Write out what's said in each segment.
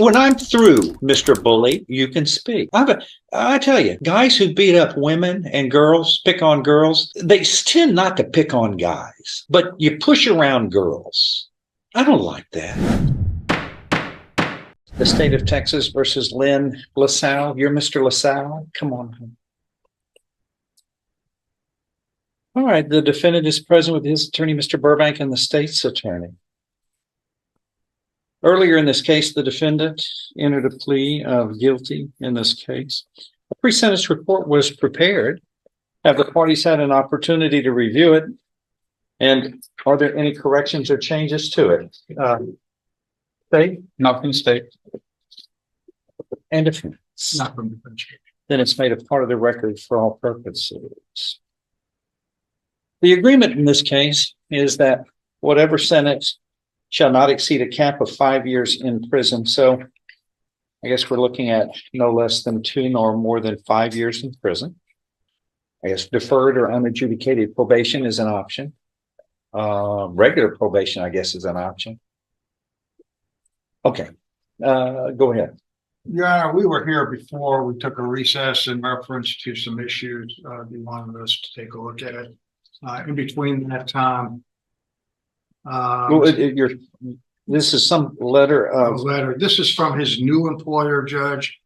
When I'm through, Mr. Bully, you can speak. I tell you, guys who beat up women and girls, pick on girls, they tend not to pick on guys, but you push around girls. I don't like that. The state of Texas versus Lynn Lassau. You're Mr. Lassau. Come on. All right. The defendant is present with his attorney, Mr. Burbank, and the state's attorney. Earlier in this case, the defendant entered a plea of guilty in this case. A pre-sentence report was prepared. Have the parties had an opportunity to review it? And are there any corrections or changes to it? State? Nothing, state. And defense? Nothing. Then it's made a part of the record for all purposes. The agreement in this case is that whatever sentence shall not exceed a cap of 5 years in prison. So I guess we're looking at no less than 2 nor more than 5 years in prison. I guess deferred or unadjudicated probation is an option. Regular probation, I guess, is an option. Okay, go ahead. Your Honor, we were here before. We took a recess in reference to some issues. You wanted us to take a look at it. In between that time, this is some letter of letter. This is from his new employer, Judge,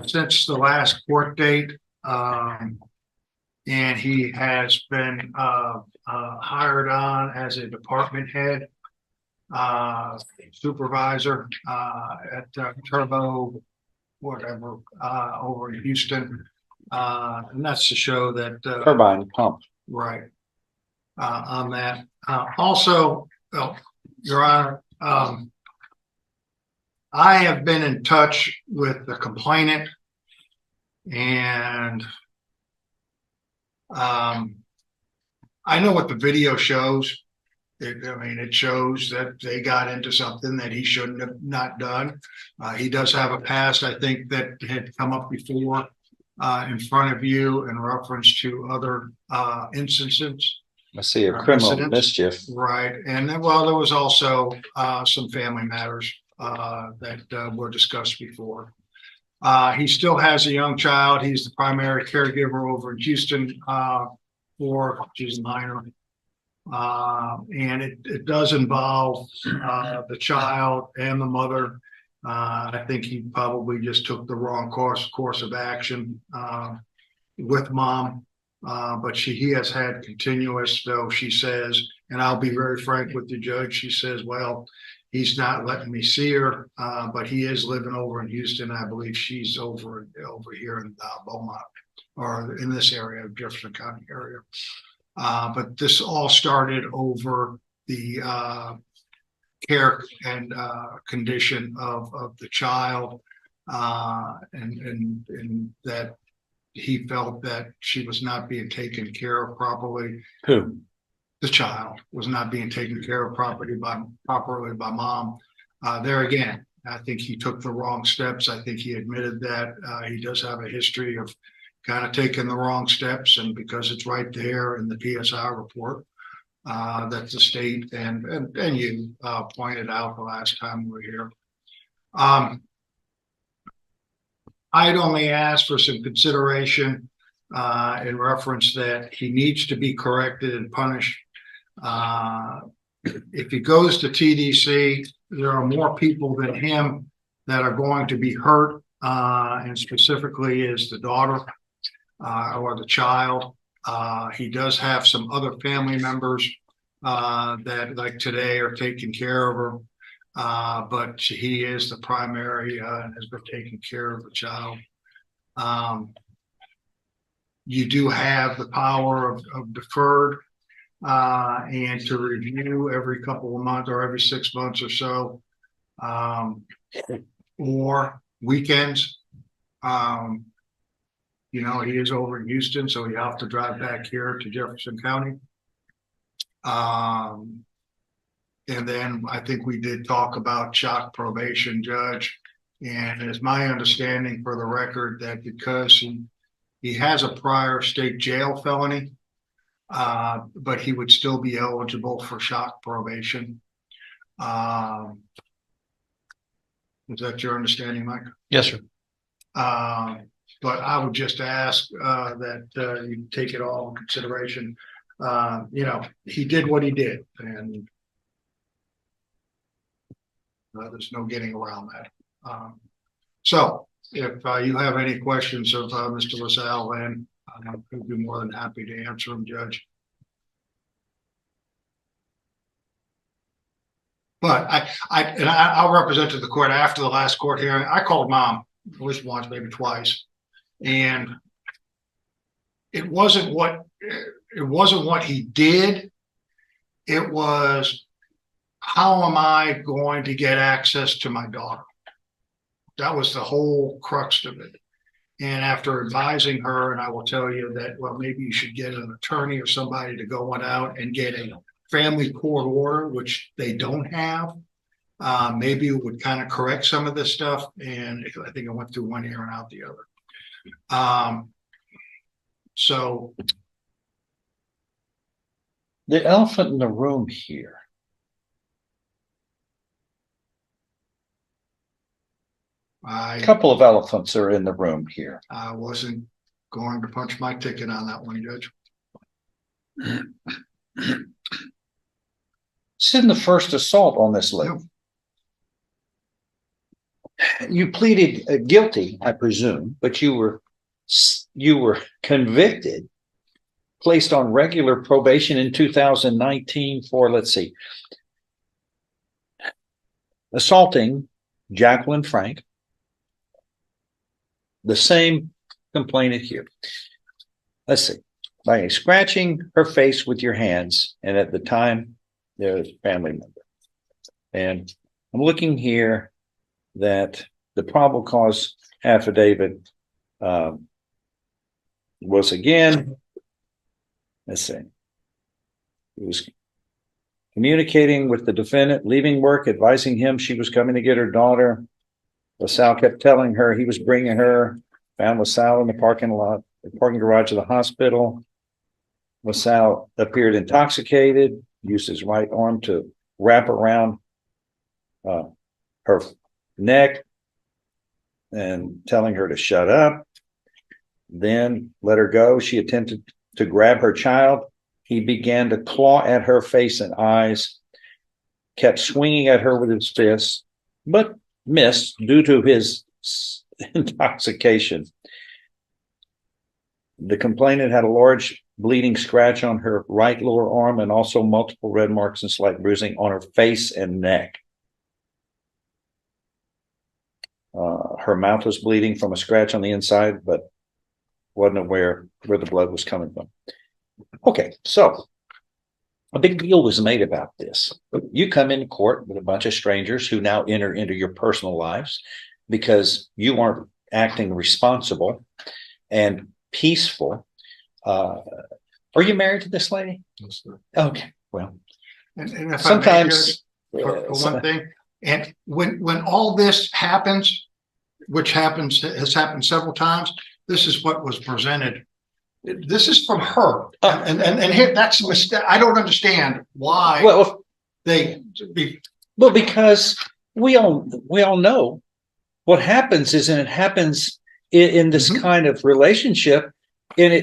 since the last court date, and he has been hired on as a department head, supervisor at Turbo, whatever, over in Houston, and that's to show that turbine pump. Right. On that. Also, Your Honor, I have been in touch with the complainant, and I know what the video shows. It shows that they got into something that he shouldn't have not done. He does have a past, I think, that had come up before in front of you in reference to other instances. I see a criminal mischief. Right. And well, there was also some family matters that were discussed before. He still has a young child. He's the primary caregiver over in Houston she's minor. And it does involve the child and the mother. I think he probably just took the wrong course of action with mom. But he has had continuous, though she says, and I'll be very frank with the judge, she says, well, he's not letting me see her, but he is living over in Houston. I believe she's over here in Beaumont, or in this area of Jefferson County area. But this all started over the care and condition of the child, and that he felt that she was not being taken care of properly. Who? The child was not being taken care of properly by mom. There again, I think he took the wrong steps. I think he admitted that he does have a history of kind of taking the wrong steps, and because it's right there in the PSI report that the state and you pointed out the last time we were here. I'd only ask for some consideration in reference that he needs to be corrected and punished. If he goes to TDC, there are more people than him that are going to be hurt, and specifically is the daughter or the child. He does have some other family members that, like today, are taking care of her. But he is the primary and has been taking care of the child. You do have the power of deferred and to review every couple of months or every 6 months or so, or weekends. He is over in Houston, so you have to drive back here to Jefferson County. And then I think we did talk about shock probation, Judge. And it's my understanding, for the record, that because he has a prior state jail felony, but he would still be eligible for shock probation. Is that your understanding, Mike? Yes, sir. But I would just ask that you take it all in consideration. He did what he did, and there's no getting around that. So if you have any questions of Mr. Lassau, then I'd be more than happy to answer them, Judge. But I'll represent to the court after the last court hearing. I called Mom at least once, maybe twice, and it wasn't what he did. It was, how am I going to get access to my daughter? That was the whole crux of it. And after advising her, and I will tell you that, well, maybe you should get an attorney or somebody to go on out and get a family court order, which they don't have. Maybe it would kind of correct some of this stuff. And I think it went through one ear and out the other. So the elephant in the room here. A couple of elephants are in the room here. I wasn't going to punch my ticket on that one, Judge. This isn't the first assault on this lady. No. You pleaded guilty, I presume, but you were convicted, placed on regular probation in 2019 for, let's see, assaulting Jacqueline Frank. The same complainant here. Let's see, by scratching her face with your hands, and at the time there was a family member. And I'm looking here that the probable cause affidavit was again, let's see, it was communicating with the defendant, leaving work, advising him she was coming to get her daughter. LaSalle kept telling her he was bringing her, found LaSalle in the parking garage of the hospital. LaSalle appeared intoxicated, used his right arm to wrap around her neck and telling her to shut up. Then let her go. She attempted to grab her child. He began to claw at her face and eyes, kept swinging at her with his fists, but missed due to his intoxication. The complainant had a large bleeding scratch on her right lower arm and also multiple red marks and slight bruising on her face and neck. Her mouth was bleeding from a scratch on the inside, but wasn't aware where the blood was coming from. Okay, so a big deal was made about this. You come into court with a bunch of strangers who now enter into your personal lives because you aren't acting responsible and peaceful. Are you married to this lady? Yes, sir. Okay, well, and if sometimes for one thing, and when all this happens, which has happened several times, this is what was presented. This is from her, and here, that's a mistake. I don't understand why. Well, because we all know what happens is, and it happens in this kind of relationship, and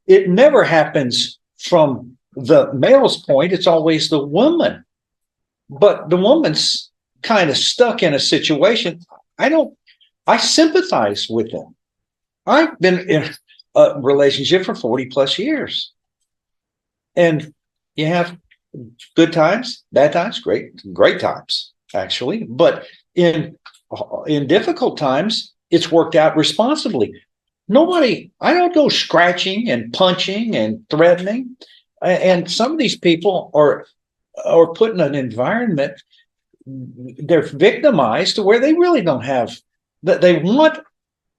it never happens from the male's point. It's always the woman, but the woman's kind of stuck in a situation. I sympathize with them. I've been in a relationship for 40 plus years, and you have good times, bad times, great times, actually. But in difficult times, it's worked out responsibly. I don't go scratching and punching and threatening. And some of these people are put in an environment, they're victimized to where they really don't have, that they want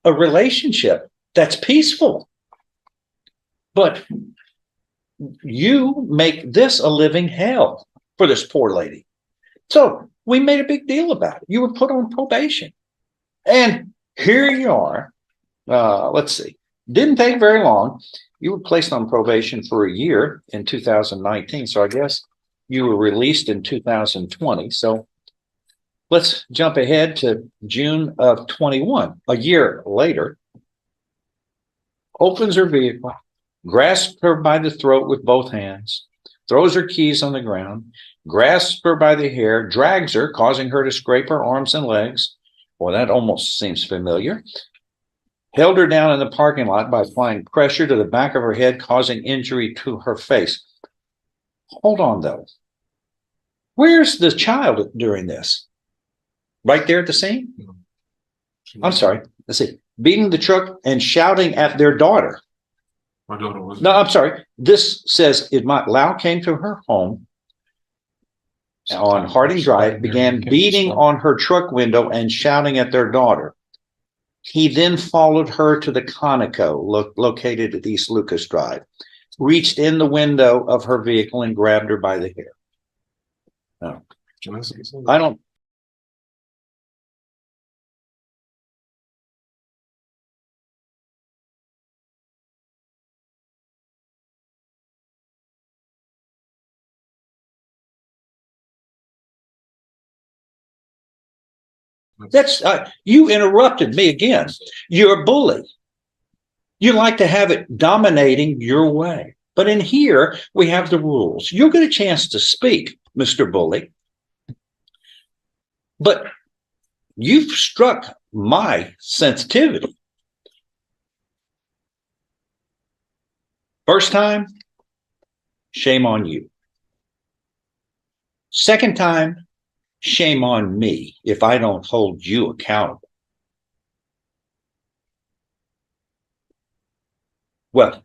a relationship that's peaceful. But you make this a living hell for this poor lady. So we made a big deal about it. You were put on probation. And here you are. Let's see. Didn't take very long. You were placed on probation for a year in 2019. So I guess you were released in 2020. So Let's jump ahead to June of 21, a year later. Opens her vehicle, grasps her by the throat with both hands, throws her keys on the ground, grasps her by the hair, drags her, causing her to scrape her arms and legs. Well, that almost seems familiar. Held her down in the parking lot by applying pressure to the back of her head, causing injury to her face. Hold on, though. Where's the child during this? Right there at the scene? I'm sorry. Let's see. Beating the truck and shouting at their daughter. My daughter was. No, I'm sorry. This says Lau came to her home on Harding Drive, began beating on her truck window and shouting at their daughter. He then followed her to the Conoco, located at East Lucas Drive, reached in the window of her vehicle and grabbed her by the hair. No, I don't. That's you interrupted me again. You're a bully. You like to have it dominating your way. But in here, we have the rules. You'll get a chance to speak, Mr. Bully. But you've struck my sensitivity. First time, shame on you. Second time, shame on me if I don't hold you accountable. Well,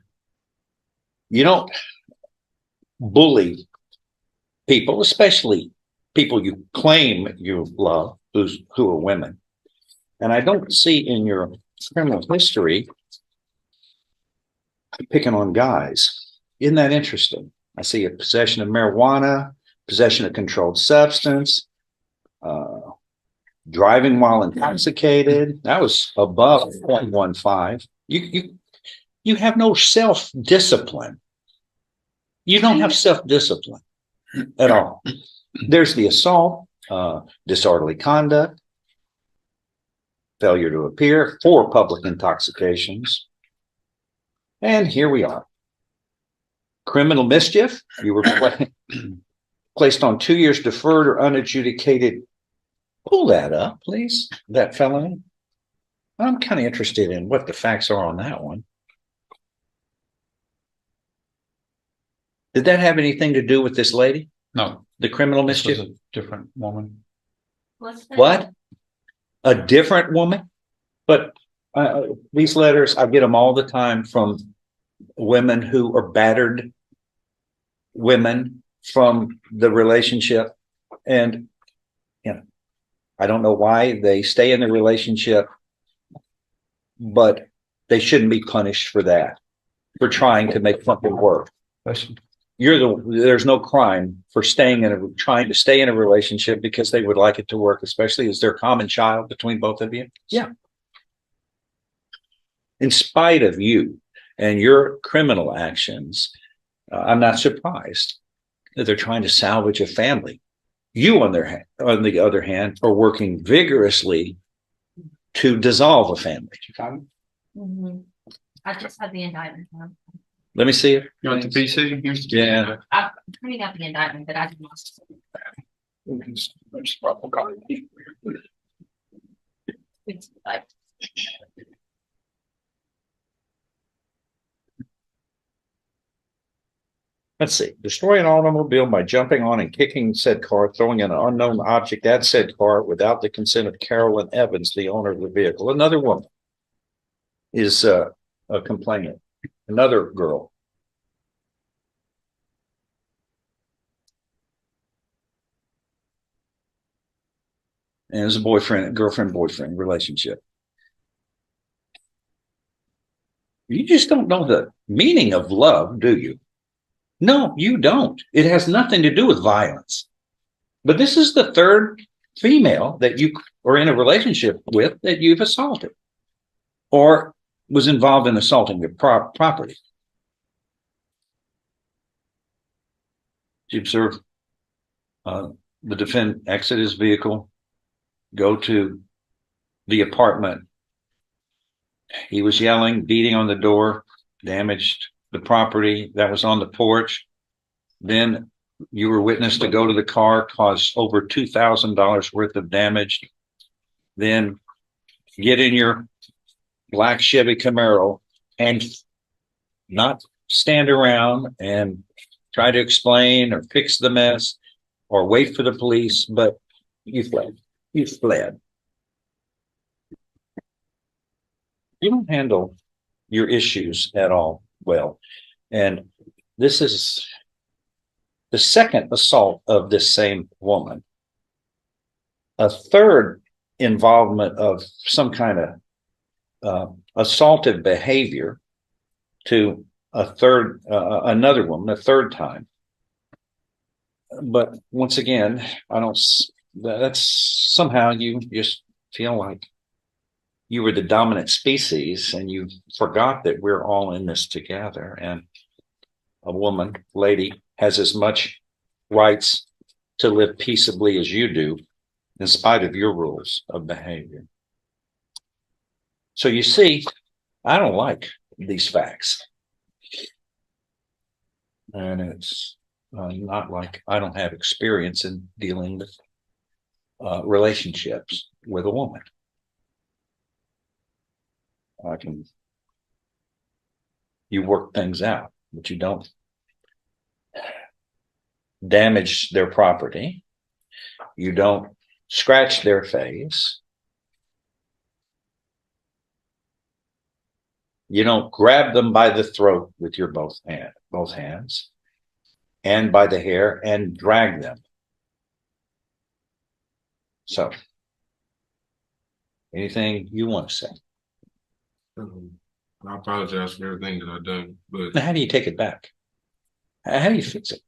you don't bully people, especially people you claim you love, who are women. And I don't see in your criminal history picking on guys. Isn't that interesting? I see a possession of marijuana, possession of controlled substance, driving while intoxicated. That was above 0.15. You have no self-discipline. You don't have self-discipline at all. There's the assault, disorderly conduct, failure to appear, 4 public intoxications. And here we are. Criminal mischief. You were placed on 2 years deferred or unadjudicated. Pull that up, please, that felony. I'm kind of interested in what the facts are on that one. Did that have anything to do with this lady? No, The criminal this was mischief? a different woman. What? A different woman? But these letters, I get them all the time from women who are battered women from the relationship. And, you know, I don't know why they stay in the relationship, but they shouldn't be punished for that, for trying to make something work. There's no crime for trying to stay in a relationship because they would like it to work, especially as their common child between both of you. Yeah. In spite of you and your criminal actions, I'm not surprised that they're trying to salvage a family. You, on the other hand, are working vigorously to dissolve a family. Mm-hmm. I just had the indictment. Let me see it. You want the PC? Yeah. I'm printing out the indictment, but I did not. Let's see. Destroy an automobile by jumping on and kicking said car, throwing an unknown object at said car without the consent of Carolyn Evans, the owner of the vehicle. Another woman is a complainant. Another girl. And it's a girlfriend-boyfriend relationship. You just don't know the meaning of love, do you? No, you don't. It has nothing to do with violence. But this is the third female that you are in a relationship with that you've assaulted or was involved in assaulting your property. You observe the defendant exit his vehicle, go to the apartment. He was yelling, beating on the door, damaged the property that was on the porch. Then you were witness to go to the car, cause over $2,000 worth of damage. Then get in your black Chevy Camaro and not stand around and try to explain or fix the mess or wait for the police, but you fled. You fled. You don't handle your issues at all well. And this is the second assault of this same woman. A third involvement of some kind of assaultive behavior to another woman, a third time. But once again, that's somehow you just feel like you were the dominant species and you forgot that we're all in this together. And a woman, lady, has as much rights to live peaceably as you do, in spite of your rules of behavior. So you see, I don't like these facts. And it's not like I don't have experience in dealing with relationships with a woman. You work things out, but you don't damage their property. You don't scratch their face. You don't grab them by the throat with your both hands and by the hair and drag them. So, anything you want to say? I apologize for everything that I've done, but Now, how do you take it back? How do you fix it?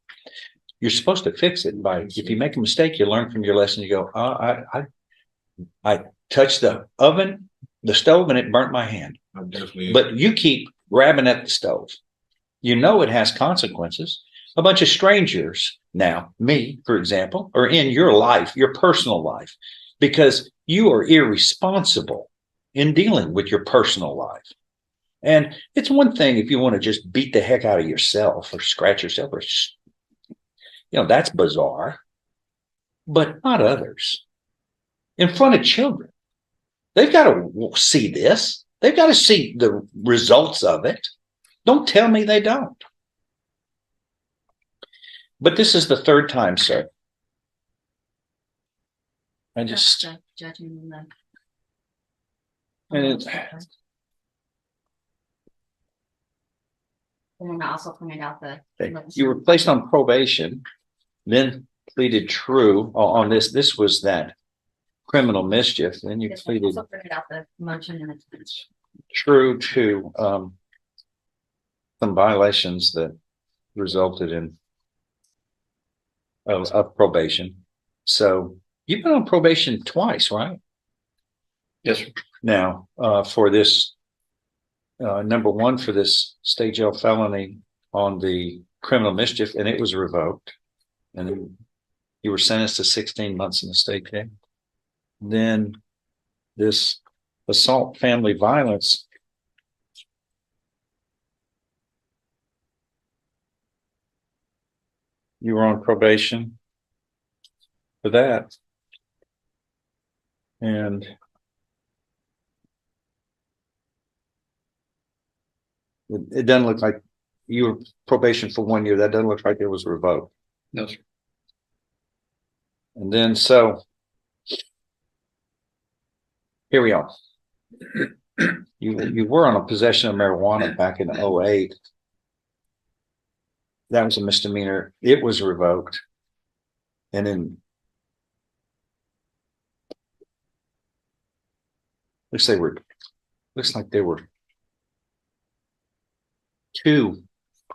You're supposed to fix it by, if you make a mistake, you learn from your lesson. You go, I touched the stove, and it burnt my hand. I definitely. But you keep grabbing at the stove. You know it has consequences. A bunch of strangers now, me, for example, are in your life, your personal life, because you are irresponsible in dealing with your personal life. And it's one thing if you want to just beat the heck out of yourself or scratch yourself, or, that's bizarre, but not others. In front of children. They've got to see this. They've got to see the results of it. Don't tell me they don't. But this is the third time, sir. I just... Judging them. And then I also pointed out you were placed on probation, then pleaded true on this. This was that criminal mischief. Then you pleaded also pointed out the motion and it's true to some violations that resulted in of probation. So you've been on probation twice, right? Yes, sir. Now, for this, number one, for this state jail felony on the criminal mischief, and it was revoked. And then you were sentenced to 16 months in the state jail. Then this assault, family violence. You were on probation for that. And it doesn't look like you were probation for 1 year. That doesn't look like it was revoked. No, sir. And then, so here we are. You were on a possession of marijuana back in 2008. That was a misdemeanor. It was revoked. And then looks like there were two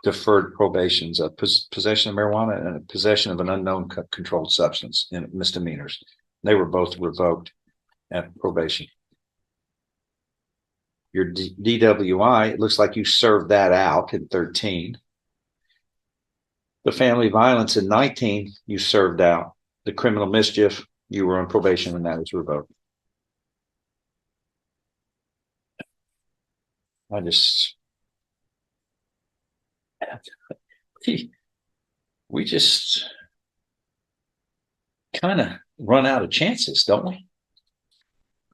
deferred probations, a possession of marijuana and a possession of an unknown controlled substance in misdemeanors. They were both revoked at probation. Your DWI, it looks like you served that out in 13. The family violence in 19, you served out. The criminal mischief You were on probation when that was revoked. I just, we just kind of run out of chances, don't we?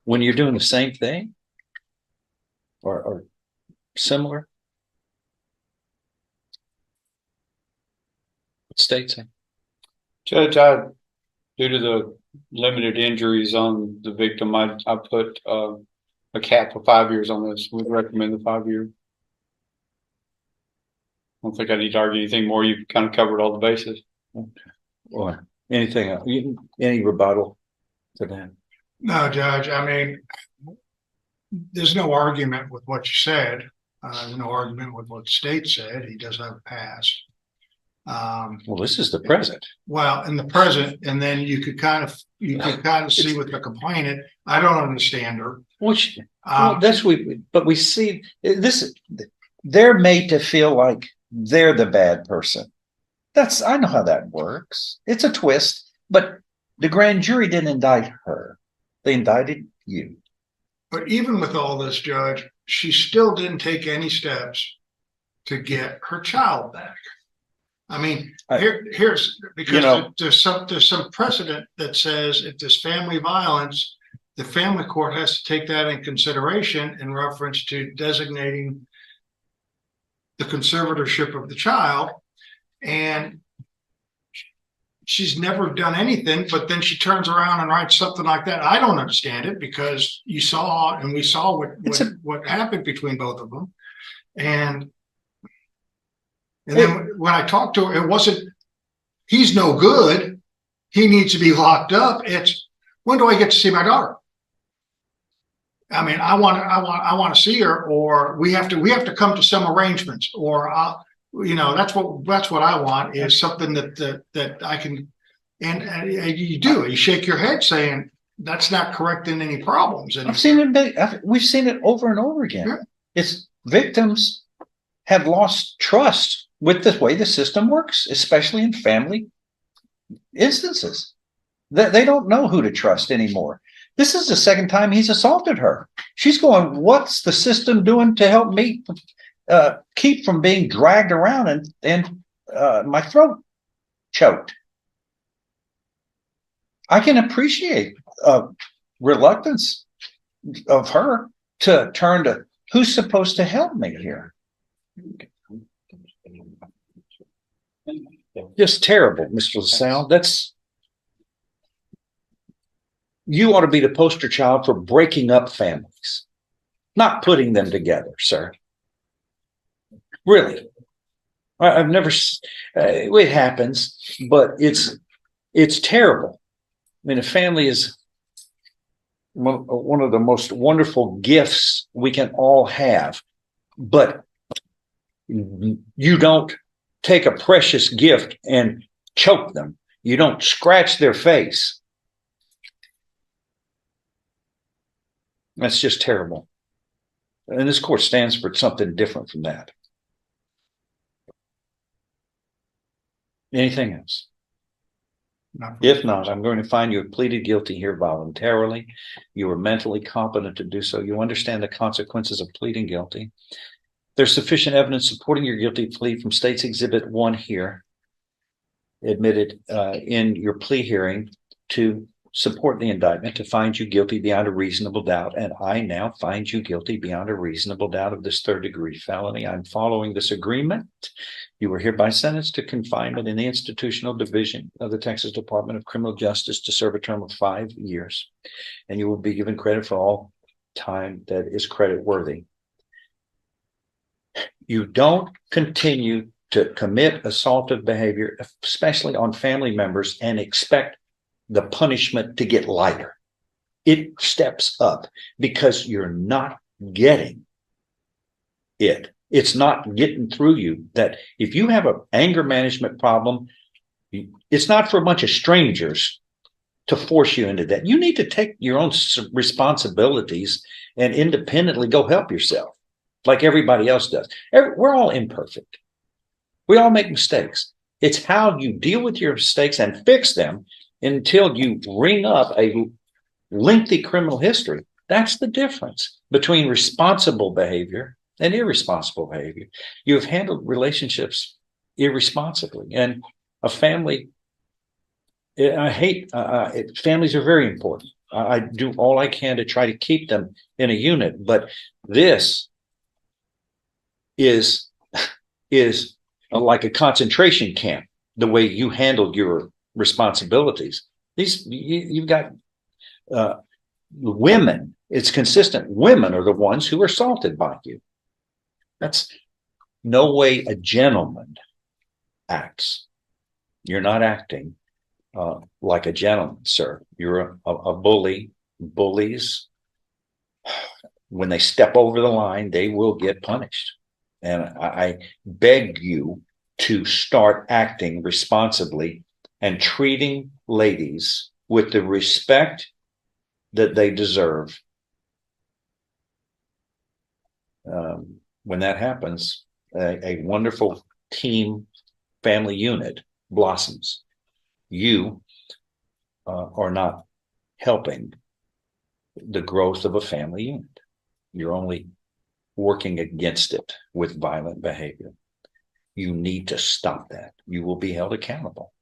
When you're doing the same thing or similar. What states? Judge, due to the limited injuries on the victim, I put a cap of 5 years on this. Would recommend the 5 year. I don't think I need to argue anything more. You've kind of covered all the bases. Okay. Or anything else? Any rebuttal to that? No, Judge, I mean, there's no argument with what you said. There's no argument with what the state said. He does have a past. Well, this is the present. Well, in the present, and then you could kind of see with the complainant, I don't understand her. Which, well, but we see this, they're made to feel like they're the bad person. I know how that works. It's a twist, but the grand jury didn't indict her. They indicted you. But even with all this, Judge, she still didn't take any steps to get her child back. I mean, here's because there's some precedent that says if there's family violence, the family court has to take that in consideration in reference to designating the conservatorship of the child. And she's never done anything, but then she turns around and writes something like that. I don't understand it because we saw what happened between both of them. And then when I talked to her, it wasn't, he's no good, he needs to be locked up. It's, when do I get to see my daughter? I mean, I want to see her, or we have to come to some arrangements, or that's what I want, is something that I can, and you do. You shake your head saying that's not correcting any problems. And I've seen it. We've seen it over and over again. Yeah. It's victims have lost trust with the way the system works, especially in family instances. They don't know who to trust anymore. This is the second time he's assaulted her. She's going, what's the system doing to help me keep from being dragged around and my throat choked? I can appreciate reluctance of her to turn to who's supposed to help me here. Just terrible, Mr. Lassau. You ought to be the poster child for breaking up families, not putting them together, sir. Really. I've never, it happens, but it's terrible. I mean, a family is one of the most wonderful gifts we can all have, but you don't take a precious gift and choke them. You don't scratch their face. That's just terrible. And this court stands for something different from that. Anything else? If not, I'm going to find you have pleaded guilty here voluntarily. You are mentally competent to do so. You understand the consequences of pleading guilty. There's sufficient evidence supporting your guilty plea from State's Exhibit 1 here, admitted in your plea hearing, to support the indictment, to find you guilty beyond a reasonable doubt. And I now find you guilty beyond a reasonable doubt of this third-degree felony. I'm following this agreement. You were hereby sentenced to confinement in the institutional division of the Texas Department of Criminal Justice to serve a term of 5 years. And you will be given credit for all time that is credit worthy. You don't continue to commit assaultive behavior, especially on family members, and expect the punishment to get lighter. It steps up because you're not getting it. It's not getting through you. That if you have an anger management problem, it's not for a bunch of strangers to force you into that. You need to take your own responsibilities and independently go help yourself like everybody else does. We're all imperfect. We all make mistakes. It's how you deal with your mistakes and fix them until you bring up a lengthy criminal history. That's the difference between responsible behavior and irresponsible behavior. You have handled relationships irresponsibly, and a family. I hate families are very important. I do all I can to try to keep them in a unit, but this is like a concentration camp. The way you handled your responsibilities, you've got women. It's consistent. Women are the ones who are assaulted by you. That's no way a gentleman acts. You're not acting like a gentleman, sir. You're a bully. Bullies, when they step over the line, they will get punished. And I beg you to start acting responsibly and treating ladies with the respect that they deserve. When that happens, a wonderful team family unit blossoms. You are not helping the growth of a family unit. You're only working against it with violent behavior. You need to stop that. You will be held accountable.